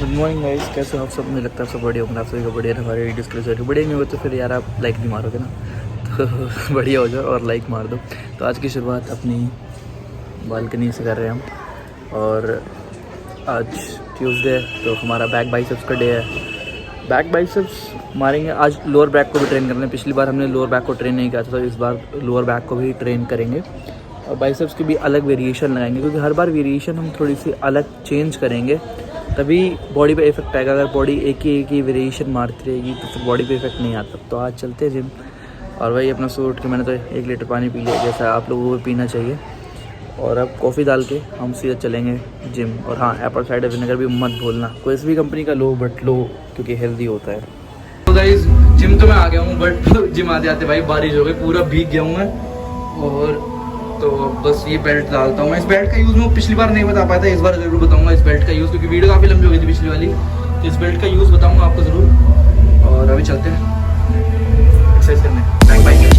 Good morning guys, कैसे हो आप सब? मुझे लगता है सब बढ़िया होंगे। आप सभी का बढ़िया हमारे वीडियोस के लिए बढ़िया नहीं हो तो फिर यार आप लाइक नहीं मारोगे ना, तो बढ़िया हो जाओ और लाइक मार दो। तो आज की शुरुआत अपनी बालकनी से कर रहे हैं हम, और आज ट्यूसडे तो हमारा बैक बाइसेप्स का डे है। बैक बाइसेप्स मारेंगे आज। लोअर बैक को भी ट्रेन करना है। पिछली बार हमने लोअर बैक को ट्रेन नहीं किया था, तो इस बार लोअर बैक को भी ट्रेन करेंगे और बाइसेप्स की भी अलग वेरिएशन लगाएंगे, क्योंकि हर बार वेरिएशन हम थोड़ी सी अलग चेंज करेंगे तभी बॉडी पे इफेक्ट आएगा। अगर बॉडी एक ही वेरिएशन मारती रहेगी तो फिर बॉडी पे इफेक्ट नहीं आता। तो आज चलते हैं जिम। और वही अपना सुबह उठ के मैंने तो 1 लीटर पानी पी लिया, जैसा आप लोगों को भी पीना चाहिए। और अब कॉफ़ी डाल के हम सीधा चलेंगे जिम। और हाँ, एप्पल साइडर विनेगर भी मत भूलना, कोई भी कंपनी का लो बट लो, क्योंकि हेल्दी होता है। तो गाइस जिम तो मैं आ गया हूँ, बट जिम आते आते भाई बारिश हो गई, पूरा भीग गया हूँ मैं। और तो बस ये बेल्ट डालता हूँ मैं। इस बेल्ट का यूज़ मैं पिछली बार नहीं बता पाया था, इस बार ज़रूर बताऊँगा इस बेल्ट का यूज़, क्योंकि वीडियो काफ़ी लंबी हो गई थी पिछली वाली। तो इस बेल्ट का यूज़ बताऊँगा आपको ज़रूर। और अभी चलते हैं एक्सरसाइज करने, back biceps.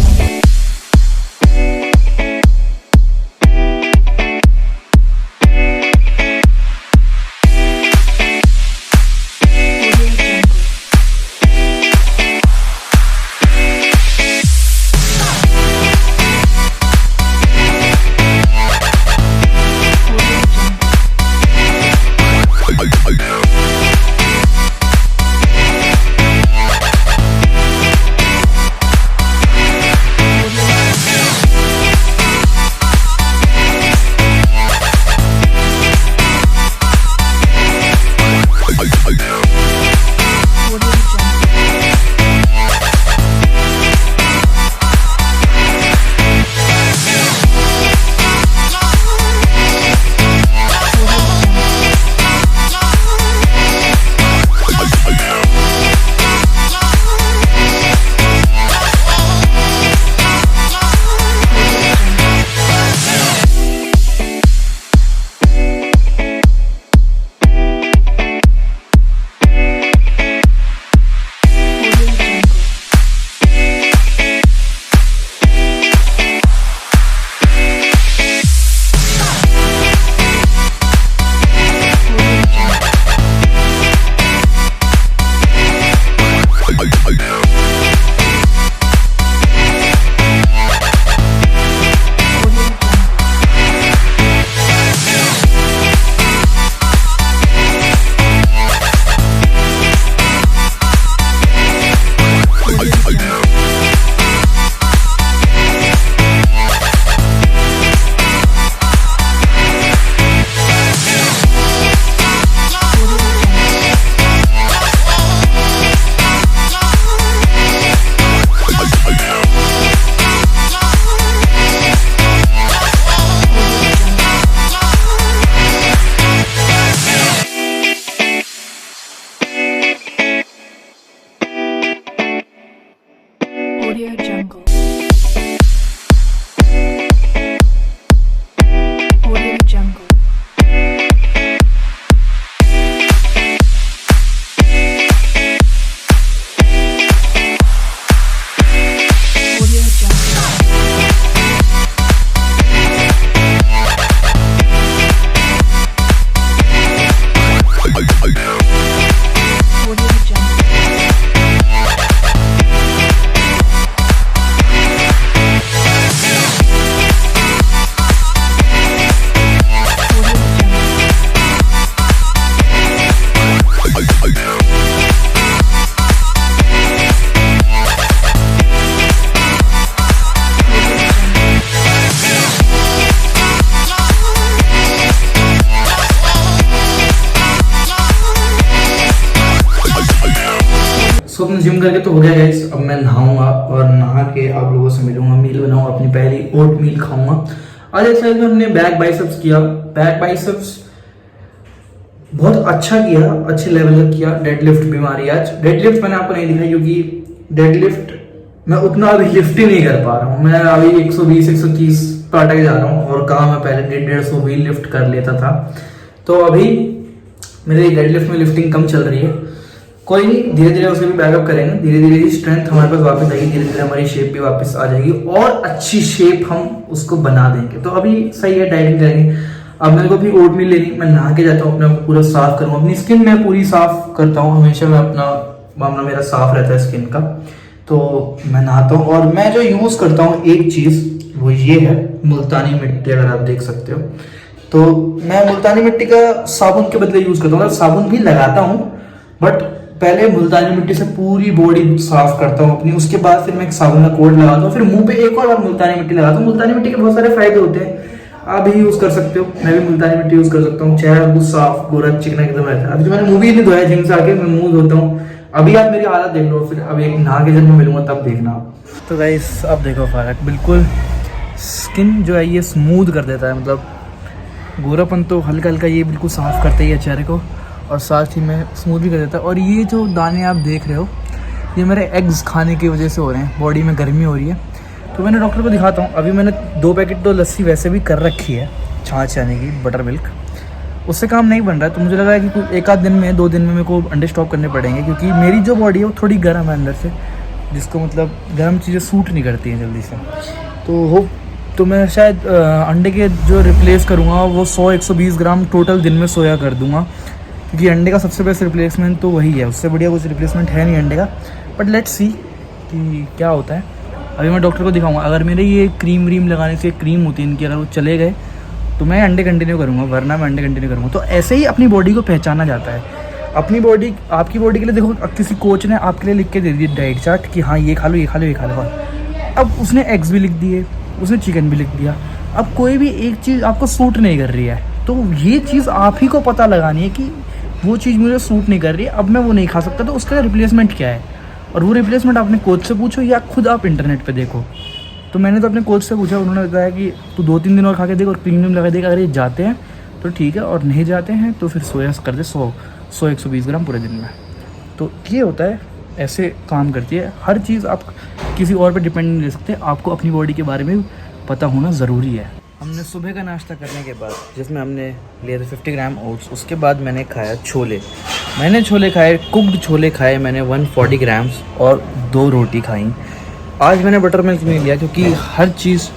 Audio Jungle. Audio Jungle. Audio Jungle. Audio Jungle. सो अपने जिम करके तो हो गया गाइस। अब मैं नहाऊंगा और नहा के आप लोगों से मिलूंगा, मील बनाऊंगा, अपनी पहली ओट मील खाऊंगा। आज एक्सरसाइज में हमने बैक बाइसेप्स किया। बैक बाइसेप्स बहुत अच्छा किया, अच्छे लेवल का किया। डेडलिफ्ट भी मारी आज। डेडलिफ्ट मैंने आपको नहीं दिखाई, क्योंकि डेडलिफ्ट मैं उतना अभी लिफ्ट ही नहीं कर पा रहा हूँ। मैं अभी 120-130 पर अटक जा रहा हूँ, और कहाँ मैं पहले 150 भी लिफ्ट कर लेता था। तो अभी मेरे डेडलिफ्ट में लिफ्टिंग कम चल रही है। कोई नहीं, धीरे धीरे उसे भी बैकअप करेंगे। धीरे धीरे स्ट्रेंथ हमारे पास वापस आएगी, धीरे धीरे हमारी शेप भी वापस आ जाएगी और अच्छी शेप हम उसको बना देंगे। तो अभी सही है, डाइटिंग करेंगे। अब मेरे को भी ओट मील लेनी, मैं नहा के जाता हूँ, अपने आप को पूरा साफ करूँ, अपनी स्किन मैं पूरी साफ करता हूँ हमेशा, मैं अपना मामला मेरा साफ रहता है स्किन का। तो मैं नहाता हूँ और मैं जो यूज़ करता हूँ एक चीज़ वो ये है मुल्तानी मिट्टी, अगर आप देख सकते हो। तो मैं मुल्तानी मिट्टी का साबुन के बदले यूज़ करता हूँ, मतलब साबुन भी लगाता हूँ बट पहले मुल्तानी मिट्टी से पूरी बॉडी साफ करता हूँ अपनी, उसके बाद फिर मैं एक साबुन का कोट लगाता हूँ, फिर मुंह पे एक और बार मुल्तानी मिट्टी लगाता हूँ। मुल्तानी मिट्टी के बहुत सारे फायदे होते हैं, आप भी यूज़ कर सकते हो, मैं भी मुल्तानी मिट्टी यूज़ कर सकता हूँ। चेहरा बिल्कुल साफ गोरा चिकना एकदम रहता है। अभी तो मैंने मुंह भी नहीं धोया जिम से आके, मैं मुंह धोता हूँ। अभी आप मेरी हालत देख लो, फिर अभी एक नहा के जब मैं मिलूंगा तब देखना। तो गाइस अब देखो फर्क, बिल्कुल स्किन जो है ये स्मूथ कर देता है, मतलब गोरापन तो हल्का हल्का ये बिल्कुल साफ़ करता ही है चेहरे को, और साथ ही में स्मूथ भी कर देता है। और ये जो दाने आप देख रहे हो ये मेरे एग्स खाने की वजह से हो रहे हैं, बॉडी में गर्मी हो रही है। तो मैंने डॉक्टर को दिखाता हूँ। अभी मैंने 2 पैकेट तो लस्सी वैसे भी कर रखी है, छाछ यानी कि बटर मिल्क, उससे काम नहीं बन रहा है। तो मुझे लगा है कि एक आध दिन में 2 दिन में मेरे को अंडे स्टॉप करने पड़ेंगे, क्योंकि मेरी जो बॉडी है वो थोड़ी गर्म है अंदर से, जिसको मतलब गर्म चीज़ें सूट नहीं करती हैं जल्दी से। तो मैं शायद अंडे के जो रिप्लेस करूँगा वो 100-120 ग्राम टोटल दिन में सोया कर दूँगा, क्योंकि अंडे का सबसे बेस्ट रिप्लेसमेंट तो वही है, उससे बढ़िया कुछ रिप्लेसमेंट है नहीं अंडे का। बट लेट्स सी कि क्या होता है। अभी मैं डॉक्टर को दिखाऊंगा, अगर मेरे ये क्रीम व्रीम लगाने से, क्रीम होती है इनकी, अगर वो चले गए तो मैं अंडे कंटिन्यू करूँगा, वरना मैं अंडे कंटिन्यू करूँगा। तो ऐसे ही अपनी बॉडी को पहचाना जाता है। अपनी बॉडी, आपकी बॉडी के लिए देखो, किसी कोच ने आपके लिए लिख के दे दी डाइट चार्ट कि हाँ ये खा लो, ये खा लो, ये खा लो। अब उसने एग्स भी लिख दिए, उसने चिकन भी लिख दिया। अब कोई भी एक चीज़ आपको सूट नहीं कर रही है, तो ये चीज़ आप ही को पता लगानी है कि वो चीज़ मुझे सूट नहीं कर रही है, अब मैं वो नहीं खा सकता, तो उसका रिप्लेसमेंट क्या है। और वो रिप्लेसमेंट अपने कोच से पूछो या खुद आप इंटरनेट पे देखो। तो मैंने तो अपने कोच से पूछा, उन्होंने बताया कि तू 2-3 दिन और खा के देख और प्रीमियम लगा देगा, अगर ये जाते हैं तो ठीक है, और नहीं जाते हैं तो फिर सोया कर दे 100-120 ग्राम पूरे दिन में। तो ये होता है, ऐसे काम करती है हर चीज़। आप किसी और पे डिपेंड नहीं रह सकते, आपको अपनी बॉडी के बारे में पता होना ज़रूरी है। हमने सुबह का नाश्ता करने के बाद, जिसमें हमने लिए थे 50 ग्राम ओट्स, उसके बाद मैंने खाया छोले। मैंने छोले खाए, कुक्ड छोले खाए मैंने 140 ग्राम्स, और 2 रोटी खाई। आज मैंने बटर मिल्क नहीं लिया, क्योंकि हर चीज़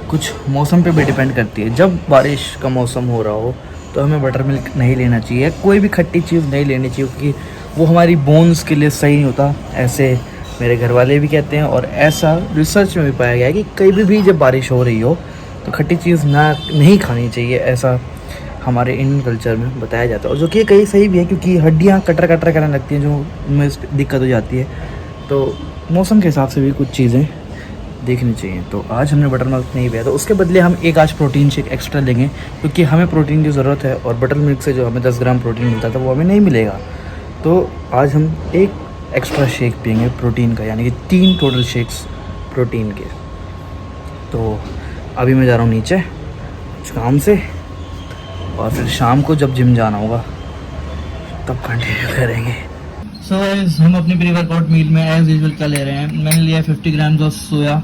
कुछ मौसम पे भी डिपेंड करती है। जब बारिश का मौसम हो रहा हो तो हमें बटर मिल्क नहीं लेना चाहिए, कोई भी खट्टी चीज़ नहीं लेनी चाहिए, क्योंकि वो हमारी बोन्स के लिए सही नहीं होता, ऐसे मेरे घर वाले भी कहते हैं। और ऐसा रिसर्च में भी पाया गया है कि कभी भी जब बारिश हो रही हो तो खट्टी चीज़ नहीं खानी चाहिए, ऐसा हमारे इंडियन कल्चर में बताया जाता है। और जो कि कहीं सही भी है, क्योंकि हड्डियाँ कटर करने लगती हैं, जो उनमें दिक्कत हो जाती है। तो मौसम के हिसाब से भी कुछ चीज़ें देखनी चाहिए। तो आज हमने बटर मिल्क नहीं पिया, तो उसके बदले हम एक आज प्रोटीन शेक एक्स्ट्रा लेंगे, क्योंकि हमें प्रोटीन की ज़रूरत है, और बटर मिल्क से जो हमें 10 ग्राम प्रोटीन मिलता था वो हमें नहीं मिलेगा। तो आज हम एक एक्स्ट्रा शेक पियेंगे प्रोटीन का, यानी कि 3 टोटल शेक्स प्रोटीन के। तो अभी मैं जा रहा हूँ नीचे कुछ काम से, और फिर शाम को जब जिम जाना होगा तब कंटिन्यू करेंगे। सो हम अपनी प्री वर्कआउट मील में एज यूजुअल क्या ले रहे हैं। मैंने लिया 50 ग्राम ऑफ सोया,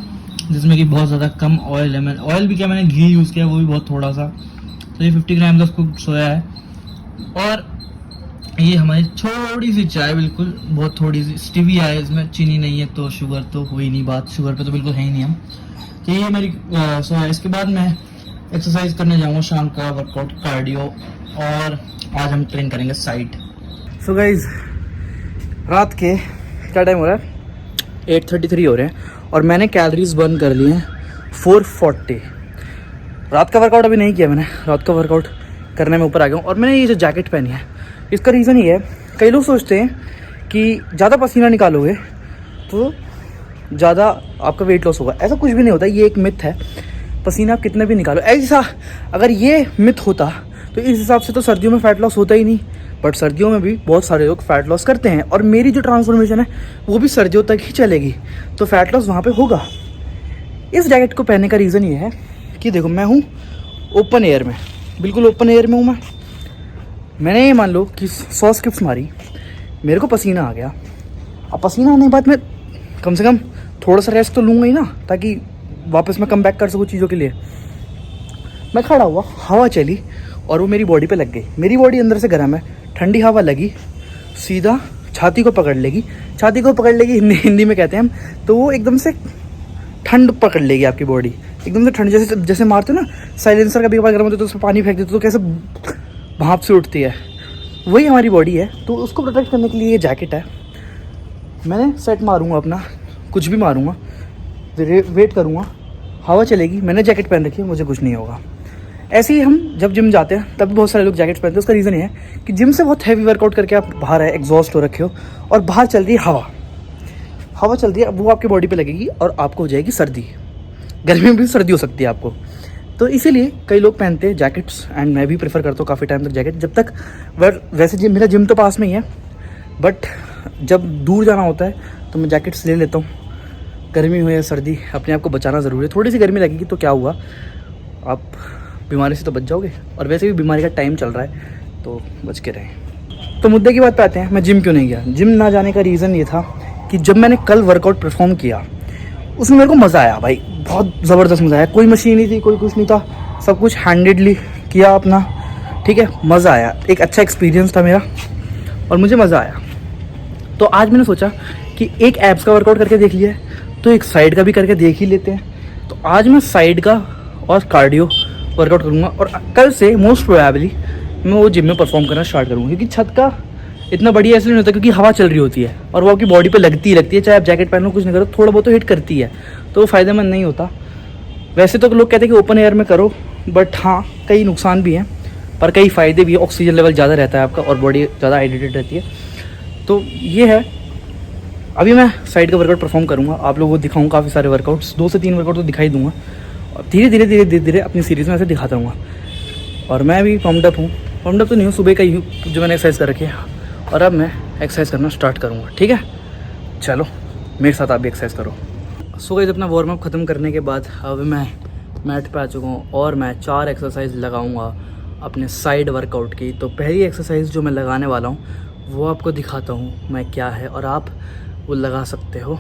जिसमें कि बहुत ज़्यादा कम ऑयल है। मैंने ऑयल भी क्या, मैंने घी यूज़ किया, वो भी बहुत थोड़ा सा। तो ये 50 ग्राम ऑफ कुक्ड सोया है, और ये हमारी थोड़ी सी चाय, बिल्कुल बहुत थोड़ी सी स्टीविया है, इसमें चीनी नहीं है, तो शुगर तो हो ही नहीं बात, शुगर पे तो बिल्कुल है ही नहीं हम। तो ये मेरी सोया। इसके बाद मैं एक्सरसाइज करने जाऊँगा, शाम का वर्कआउट कार्डियो, और आज हम ट्रेन करेंगे साइट। सो गाइज, रात के क्या टाइम हो रहा है, 8:33 हो रहे हैं, और मैंने कैलोरीज बर्न कर लिए हैं 440। रात का वर्कआउट अभी नहीं किया मैंने, रात का वर्कआउट करने में ऊपर आ गया हूँ। और मैंने ये जो जैकेट पहनी है, इसका रीज़न ये है, कई लोग सोचते हैं कि ज़्यादा पसीना निकालोगे तो ज़्यादा आपका वेट लॉस होगा। ऐसा कुछ भी नहीं होता, ये एक मिथ है। पसीना आप कितने भी निकालो, ऐसा अगर ये मिथ होता तो इस हिसाब से तो सर्दियों में फ़ैट लॉस होता ही नहीं। बट सर्दियों में भी बहुत सारे लोग फ़ैट लॉस करते हैं, और मेरी जो ट्रांसफॉर्मेशन है वो भी सर्दियों तक ही चलेगी, तो फ़ैट लॉस वहाँ पे होगा। इस जैकेट को पहनने का रीज़न ये है कि देखो, मैं हूँ ओपन एयर में, बिल्कुल ओपन एयर में हूँ मैंने ये मान लो कि 100 स्किप्स मारी, मेरे को पसीना आ गया। अब पसीना आने के बाद मैं कम से कम थोड़ा सा रेस्ट तो लूँगा ही ना, ताकि वापस मैं कम बैक कर सकूँ चीज़ों के लिए। मैं खड़ा हुआ, हवा चली और वो मेरी बॉडी पे लग गई। मेरी बॉडी अंदर से गर्म है, ठंडी हवा लगी, सीधा छाती को पकड़ लेगी। छाती को पकड़ लेगी हिंदी में कहते हैं हम, तो वो एकदम से ठंड पकड़ लेगी आपकी बॉडी, एकदम से ठंड जैसे जैसे मारते हो ना, साइलेंसर का भी कभी गर्म होता है तो उसमें पानी फेंक देते तो कैसे भाप से उठती है, वही हमारी बॉडी है। तो उसको प्रोटेक्ट करने के लिए ये जैकेट है। मैंने सेट मारूंगा अपना, कुछ भी मारूंगा, वेट करूंगा, हवा चलेगी, मैंने जैकेट पहन रखी है, मुझे कुछ नहीं होगा। ऐसे ही हम जब जिम जाते हैं तब भी बहुत सारे लोग जैकेट्स पहनते हैं। उसका रीज़न ये है कि जिम से बहुत हैवी वर्कआउट करके आप बाहर आए, एग्जॉस्ट हो रखे हो और बाहर चल रही है हवा चल रही है, वो आपकी बॉडी पे लगेगी और आपको हो जाएगी सर्दी। गर्मी में भी सर्दी हो सकती है आपको, तो इसीलिए कई लोग पहनते हैं जैकेट्स एंड मैं भी प्रेफर करता हूँ काफ़ी टाइम तक जैकेट। जब तक वैसे मेरा जिम तो पास में ही है, बट जब दूर जाना होता है तो मैं जैकेट्स ले लेता हूँ। गर्मी हो या सर्दी, अपने आप को बचाना ज़रूरी है। थोड़ी सी गर्मी लगेगी तो क्या हुआ, आप बीमारी से तो बच जाओगे, और वैसे भी बीमारी का टाइम चल रहा है तो बच के रहें। तो मुद्दे की बात पे आते हैं, मैं जिम क्यों नहीं गया। जिम ना जाने का रीज़न ये था कि जब मैंने कल वर्कआउट परफॉर्म किया उसमें मेरे को मज़ा आया भाई, बहुत ज़बरदस्त मज़ा आया। कोई मशीन नहीं थी, कोई कुछ नहीं था, सब कुछ हैंडेडली किया अपना, ठीक है, मज़ा आया, एक अच्छा एक्सपीरियंस था मेरा और मुझे मज़ा आया। तो आज मैंने सोचा कि एक एब्स का वर्कआउट करके देख लिया है तो एक साइड का भी करके देख ही लेते हैं। तो आज मैं साइड का और कार्डियो वर्कआउट करूँगा और कल से मोस्ट प्रोबेबली मैं वो जिम में परफॉर्म करना स्टार्ट करूँगा, क्योंकि छत का इतना बढ़िया इसलिए नहीं होता क्योंकि हवा चल रही होती है और वो आपकी बॉडी पे लगती है, चाहे आप जैकेट पहनो कुछ नहीं करो, थोड़ा बहुत तो हिट करती है, तो वो फ़ायदेमंद नहीं होता। वैसे तो लोग कहते हैं कि ओपन एयर में करो, बट हाँ कई नुकसान भी हैं पर कई फ़ायदे भी है। ऑक्सीजन लेवल ज़्यादा रहता है आपका और बॉडी ज़्यादा हाइड्रेटेड रहती है। तो ये है, अभी मैं साइड का वर्कआउट परफॉर्म करूँगा, आप लोगों को दिखाऊँ काफ़ी सारे वर्कआउट्स, 2 से 3 वर्कआउट तो दिखाई दूँगा और धीरे धीरे अपनी सीरीज़ में ऐसे दिखाता रहूँगा। और मैं भी वार्मड अप हूँ, वार्मड अप तो नहीं हूँ, सुबह का ही हूँ जो मैंने एक्सरसाइज कर रखी है और अब मैं एक्सरसाइज करना स्टार्ट करूँगा। ठीक है, चलो मेरे साथ आप भी एक्सरसाइज करो। सो गाइस, अपना वार्म अप ख़त्म करने के बाद अब मैं मैट पे आ चुका हूँ और मैं 4 एक्सरसाइज लगाऊंगा अपने साइड वर्कआउट की। तो पहली एक्सरसाइज जो मैं लगाने वाला हूँ वो आपको दिखाता हूँ मैं क्या है और आप वो लगा सकते हो।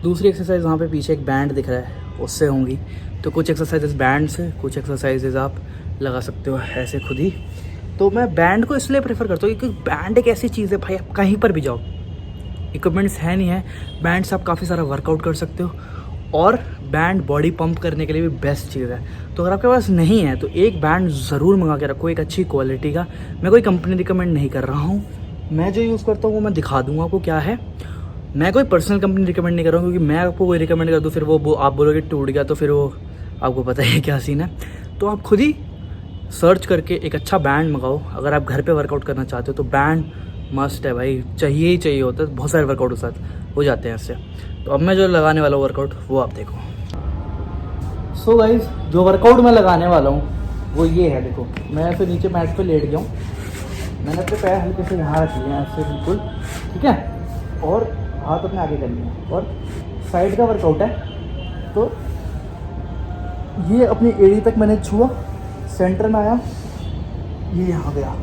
दूसरी एक्सरसाइज वहाँ पे पीछे एक बैंड दिख रहा है उससे होंगी। तो कुछ एक्सरसाइजेज बैंड से, कुछ एक्सरसाइजेज आप लगा सकते हो ऐसे खुद ही। तो मैं बैंड को इसलिए प्रेफर करता हूँ क्योंकि बैंड एक ऐसी चीज़ है भाई, आप कहीं पर भी जाओ, इक्विपमेंट्स है नहीं है, बैंड से आप काफ़ी सारा वर्कआउट कर सकते हो और बैंड बॉडी पंप करने के लिए भी बेस्ट चीज़ है। तो अगर आपके पास नहीं है तो एक बैंड ज़रूर मंगा के रखो, एक अच्छी क्वालिटी का। मैं कोई कंपनी रिकमेंड नहीं कर रहा हूँ, मैं जो यूज़ करता हूँ वो मैं दिखा दूँगा आपको क्या है। मैं कोई पर्सनल कंपनी रिकमेंड नहीं कर रहा हूँ, क्योंकि मैं आपको कोई रिकमेंड कर दूँ फिर वो आप बोलोगे टूट गया, तो फिर वो आपको पता है क्या सीन है। तो आप खुद ही सर्च करके एक अच्छा बैंड मंगाओ। अगर आप घर पे वर्कआउट करना चाहते हो तो बैंड मस्ट है भाई, चाहिए ही चाहिए होता है। बहुत सारे वर्कआउट के साथ हो जाते हैं इससे। तो अब मैं जो लगाने वाला हूँ वर्कआउट वो आप देखो। सो गाइज, जो वर्कआउट मैं लगाने वाला हूँ वो ये है, देखो मैं फिर नीचे मैट पे लेट गया हूँ, मैंने अपने पैर हल्के से यहाँ रख लिए हैं ऐसे बिल्कुल, ठीक है, और हाथ अपने आगे कर लिए और साइड का वर्कआउट है। तो ये अपनी एड़ी तक मैंने छुआ, सेंटर में आया, ये यहाँ गया,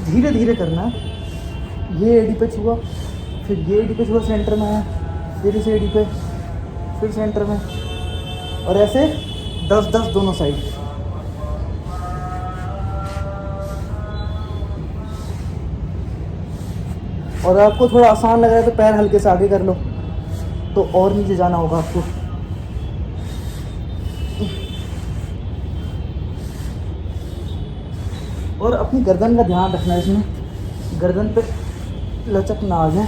धीरे धीरे करना है। ये एडी पे छुआ, फिर ये एडी पे छुआ, सेंटर में आया, फिर इस एडी पे, फिर सेंटर में, और ऐसे 10-10 दोनों साइड। और आपको थोड़ा आसान लग रहा है तो पैर हल्के से आगे कर लो, तो और नीचे जाना होगा आपको। और अपनी गर्दन का ध्यान रखना है, इसमें गर्दन पे लचक ना आ जाए।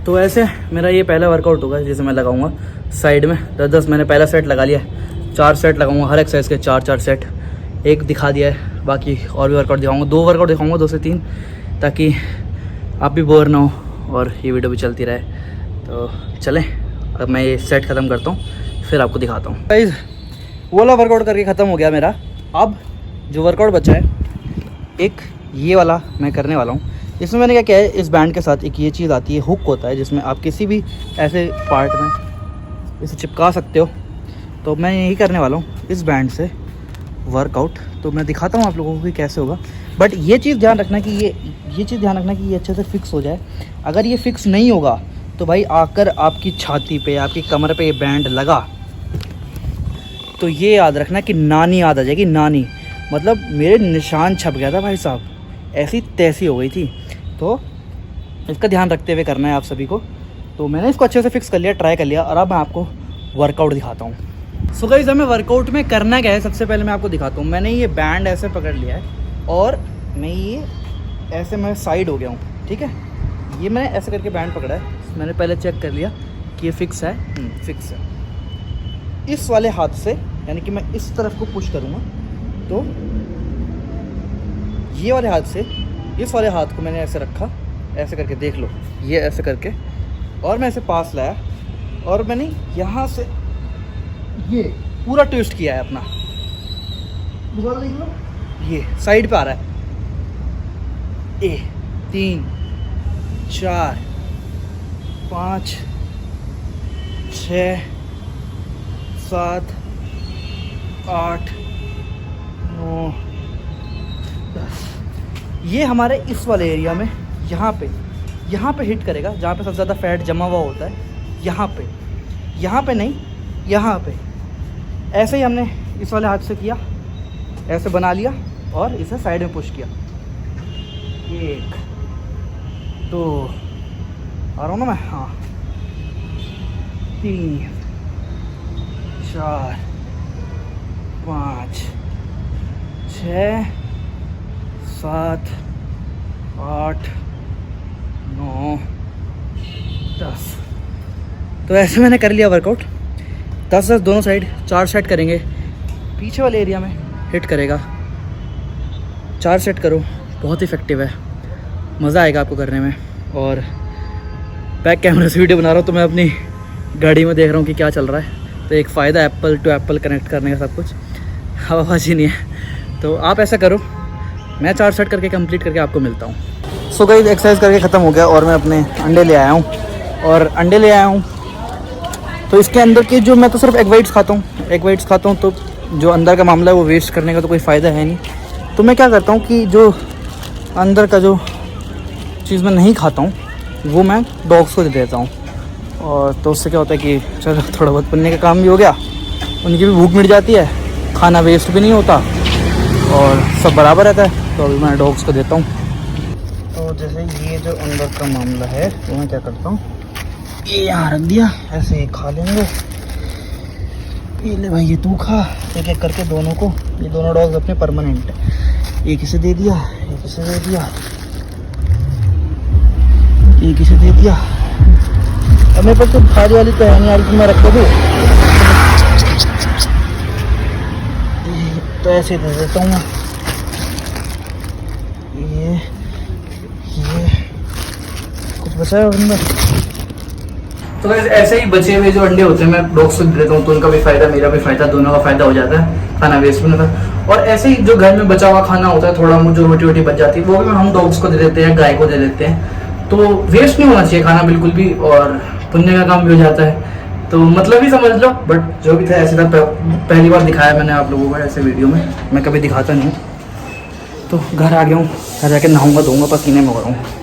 तो ऐसे मेरा ये पहला वर्कआउट होगा जिसे मैं लगाऊंगा साइड में। 10-10 मैंने पहला सेट लगा लिया, 4 सेट लगाऊंगा, हर एक्सरसाइज के 4-4 सेट। एक दिखा दिया है, बाकी और भी वर्कआउट दिखाऊंगा, 2 वर्कआउट दिखाऊंगा, 2 से 3, ताकि आप भी बोर ना हो और ये वीडियो भी चलती रहे। तो चलें, अब मैं ये सेट ख़त्म करता हूँ फिर आपको दिखाता हूँ। गाइस, वो वाला वर्कआउट करके ख़त्म हो गया मेरा। अब जो वर्कआउट बचा है एक ये वाला मैं करने वाला हूँ। इसमें मैंने क्या किया है, इस बैंड के साथ एक ये चीज़ आती है, हुक होता है, जिसमें आप किसी भी ऐसे पार्ट में इसे चिपका सकते हो। तो मैं यही करने वाला हूँ इस बैंड से वर्कआउट। तो मैं दिखाता हूँ आप लोगों को कि कैसे होगा, बट ये चीज़ ध्यान रखना कि ये चीज़ ध्यान रखना कि ये अच्छे से फिक्स हो जाए। अगर ये फिक्स नहीं होगा तो भाई आकर आपकी छाती पे, आपकी कमर पे ये बैंड लगा तो ये याद रखना कि नानी याद आ जाएगी, नानी। मतलब मेरे निशान छप गया था भाई साहब, ऐसी तैसी हो गई थी। तो इसका ध्यान रखते हुए करना है आप सभी को। तो मैंने इसको अच्छे से फिक्स कर लिया, ट्राई कर लिया, और अब मैं आपको वर्कआउट दिखाता हूँ। सो गाइस, हमें वर्कआउट में करना क्या है, सबसे पहले मैं आपको दिखाता हूँ। मैंने ये बैंड ऐसे पकड़ लिया है और मैं ये ऐसे मैं साइड हो गया हूँ, ठीक है। ये मैंने ऐसे करके बैंड पकड़ा है, मैंने पहले चेक कर लिया कि ये फिक्स है, फिक्स है। इस वाले हाथ से, यानी कि मैं इस तरफ को पुश करूँगा तो ये वाले हाथ से इस वाले हाथ को मैंने ऐसे रखा, ऐसे करके देख लो, ये ऐसे करके, और मैं ऐसे पास लाया और मैंने यहाँ से ये पूरा ट्विस्ट किया है अपना। दोबारा देख लो, ये साइड पे आ रहा है। 1 3 4 5 6 7 8 9 10। ये हमारे इस वाले एरिया में यहाँ पे हिट करेगा, जहाँ पे सबसे ज़्यादा फैट जमा हुआ होता है। यहाँ पे नहीं, यहाँ पे। ऐसे ही हमने इस वाले हाथ से किया, ऐसे बना लिया और इसे साइड में पुश किया। 1 2 आ रहा हूँ ना मैं, हाँ, 3 4 5 6 7 8 9 10। तो ऐसे मैंने कर लिया वर्कआउट। 10 दोनों साइड, 4 सेट करेंगे। पीछे वाले एरिया में हिट करेगा, 4 सेट करो, बहुत इफेक्टिव है, मज़ा आएगा आपको करने में। और बैक कैमरा से वीडियो बना रहा हूँ तो मैं अपनी गाड़ी में देख रहा हूँ कि क्या चल रहा है। तो एक फ़ायदा एप्पल टू एप्पल कनेक्ट करने का, सब कुछ हवाबाजी नहीं है। तो आप ऐसा करो, मैं 4 सेट करके कंप्लीट करके आपको मिलता हूँ। सो गाइस, एक्सरसाइज करके ख़त्म हो गया और मैं अपने अंडे ले आया हूँ। तो इसके अंदर के जो, मैं तो सिर्फ एग वाइट्स खाता हूँ, तो जो अंदर का मामला है वो वेस्ट करने का तो कोई फ़ायदा है नहीं। तो मैं क्या करता हूँ कि जो अंदर का जो चीज़ मैं नहीं खाता हूँ वो मैं डॉग्स को दे देता हूँ। और तो उससे क्या होता है कि चलो थोड़ा बहुत पुण्य का काम भी हो गया, उनकी भी भूख मिट जाती है, खाना वेस्ट भी नहीं होता और सब बराबर रहता है। तो अभी मैं डॉग्स को देता हूँ। तो जैसे ये जो अंदर का मामला है वो मैं क्या करता हूँ, ये यहाँ रख दिया, ऐसे ही खा लेंगे। ये ले भाई, ये तू खा, एक एक करके दोनों को। ये दोनों डॉग्स अपने परमानेंट है। एक इसे दे दिया, एक इसे दे दिया, एक इसे दे दिया। अब मेरे पास तो भारी वाली तो है नहीं यार कि मैं रख दूँ, तो ऐसे दे देता हूँ मैं। ये कुछ बचा है अंदर। तो ऐसे ही बचे हुए जो अंडे होते हैं मैं डॉग्स को दे देता हूँ, तो उनका भी फ़ायदा, मेरा भी फ़ायदा, दोनों का फ़ायदा हो जाता है, खाना वेस्ट भी नहीं होता। और ऐसे ही जो घर में बचा हुआ खाना होता है, थोड़ा जो रोटी वोटी बच जाती है, वो भी हम डॉग्स को दे देते हैं, गाय को दे देते हैं। तो वेस्ट नहीं होना चाहिए खाना बिल्कुल भी, और पुण्य का काम भी हो जाता है। तो मतलब ही समझ लो, बट जो भी था ऐसे था। पहली बार दिखाया मैंने आप लोगों को ऐसे वीडियो में, मैं कभी दिखाता नहीं हूँ। तो घर आ गया हूँ, घर जाके नहाऊंगा, धोऊंगा, पसीने में हो रहा हूँ।